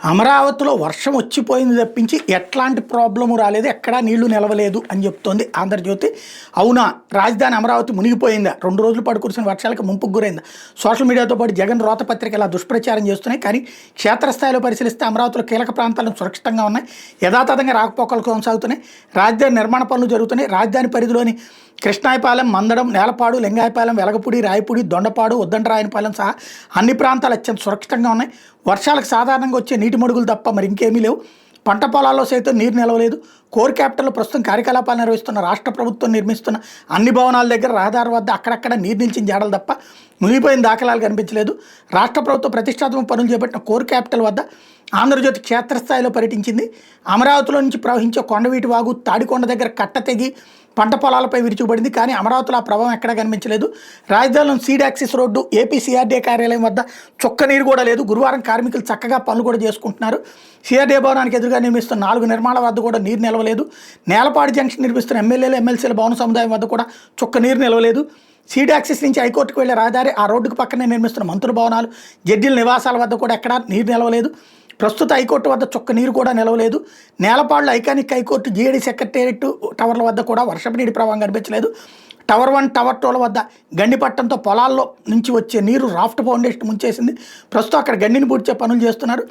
అమరావతిలో వర్షం వచ్చిపోయింది తప్పించి ఎట్లాంటి ప్రాబ్లము రాలేదు, ఎక్కడా నీళ్లు నిలవలేదు అని చెప్తోంది ఆంధ్రజ్యోతి. అవునా, రాజధాని అమరావతి మునిగిపోయిందా, 2 రోజుల పాటు కురిసిన వర్షాలకు ముంపుకు గురైందా? సోషల్ మీడియాతో పాటు జగన్ రోత పత్రిక ఇలా దుష్ప్రచారం చేస్తున్నాయి. కానీ క్షేత్రస్థాయిలో పరిశీలిస్తే అమరావతిలో కీలక ప్రాంతాలను సురక్షితంగా ఉన్నాయి, యథాతథంగా రాకపోకలు కొనసాగుతున్నాయి, రాజధాని నిర్మాణ పనులు జరుగుతున్నాయి. రాజధాని పరిధిలోని కృష్ణాయపాలెం, మందడం, నేలపాడు, లింగాయపాలెం, వెలగపూడి, రాయపూడి, దొండపాడు, ఉద్దండరాయనపాలెం సహా అన్ని ప్రాంతాలు అత్యంత సురక్షితంగా ఉన్నాయి. వర్షాలకు సాధారణంగా వచ్చే నీటి మడుగులు తప్ప మరి ఇంకేమీ లేవు. పంట పొలాల్లో సైతం నీరు నిలవలేదు. కోర్ క్యాపిటల్లో ప్రస్తుతం కార్యకలాపాలు నిర్వహిస్తున్న రాష్ట్ర ప్రభుత్వం నిర్మిస్తున్న అన్ని భవనాల దగ్గర, రహదారి వద్ద అక్కడక్కడ నీరు నిలిచిన జాడలు తప్ప మునిగిపోయిన దాఖలాలు కనిపించలేదు. రాష్ట్ర ప్రభుత్వం ప్రతిష్టాత్మక పనులు చేపట్టిన కోర్ క్యాపిటల్ వద్ద ఆంధ్రజ్యోతి క్షేత్రస్థాయిలో పర్యటించింది. అమరావతిలో నుంచి ప్రవహించే కొండవీటి వాగు తాడికొండ దగ్గర కట్ట తెగి పంట పొలాలపై విరుచుకుపడింది. కానీ అమరావతిలో ఆ ప్రభావం ఎక్కడా కనిపించలేదు. రాజధానిలోని seed axis road, AP CRDA కార్యాలయం వద్ద చుక్క నీరు కూడా లేదు. గురువారం కార్మికులు చక్కగా పనులు కూడా చేసుకుంటున్నారు. సిఆర్డీఏ భవనానికి ఎదురుగా నిర్మిస్తున్న 4 నిర్మాణాల వద్ద కూడా నీరు నిలవలేదు. నేలపాడు జంక్షన్ నిర్మిస్తున్న ఎమ్మెల్యేలు, ఎమ్మెల్సీల భవన సముదాయం వద్ద కూడా చుక్క నీరు నిలవలేదు. సీడ్ యాక్సిస్ నుంచి హైకోర్టుకు వెళ్లే రహదారి, ఆ రోడ్డుకు పక్కనే నిర్మిస్తున్న మంత్రుల భవనాలు, జడ్జీల నివాసాల వద్ద కూడా ఎక్కడా నీరు నిలవలేదు. ప్రస్తుత హైకోర్టు వద్ద చుక్క నీరు కూడా నిలవలేదు. నేలపాడులో ఐకానిక్ హైకోర్టు, జీఏడీ సెక్రటేరియట్ టవర్ల వద్ద కూడా వర్షపు నీటి ప్రవాహం కనిపించలేదు. టవర్ 1, టవర్ 2ల వద్ద గండి పట్టడంతో పొలాల్లో నుంచి వచ్చే నీరు రాఫ్ట్ ఫౌండేషన్ ముంచేసింది. ప్రస్తుతం అక్కడ గండిని పూడ్చే పనులు చేస్తున్నారు.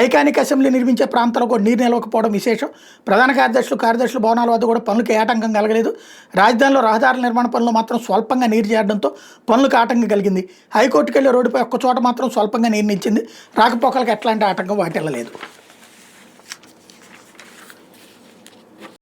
ఐకానిక్ అసెంబ్లీ నిర్మించే ప్రాంతాల్లో కూడా నీరు నిలవకపోవడం విశేషం. ప్రధాన కార్యదర్శుల భవనాల వద్ద కూడా పనులకు ఆటంకం కలగలేదు. రాజధానిలో రహదారుల నిర్మాణ పనులు మాత్రం స్వల్పంగా నీరు చేరడంతో పనులకు ఆటంకం కలిగింది. హైకోర్టుకు వెళ్లే రోడ్డుపై ఒక్క చోట మాత్రం స్వల్పంగా నీరు నిలిచింది. రాకపోకలకు ఎట్లాంటి ఆటంకం వాటిల్లలేదు.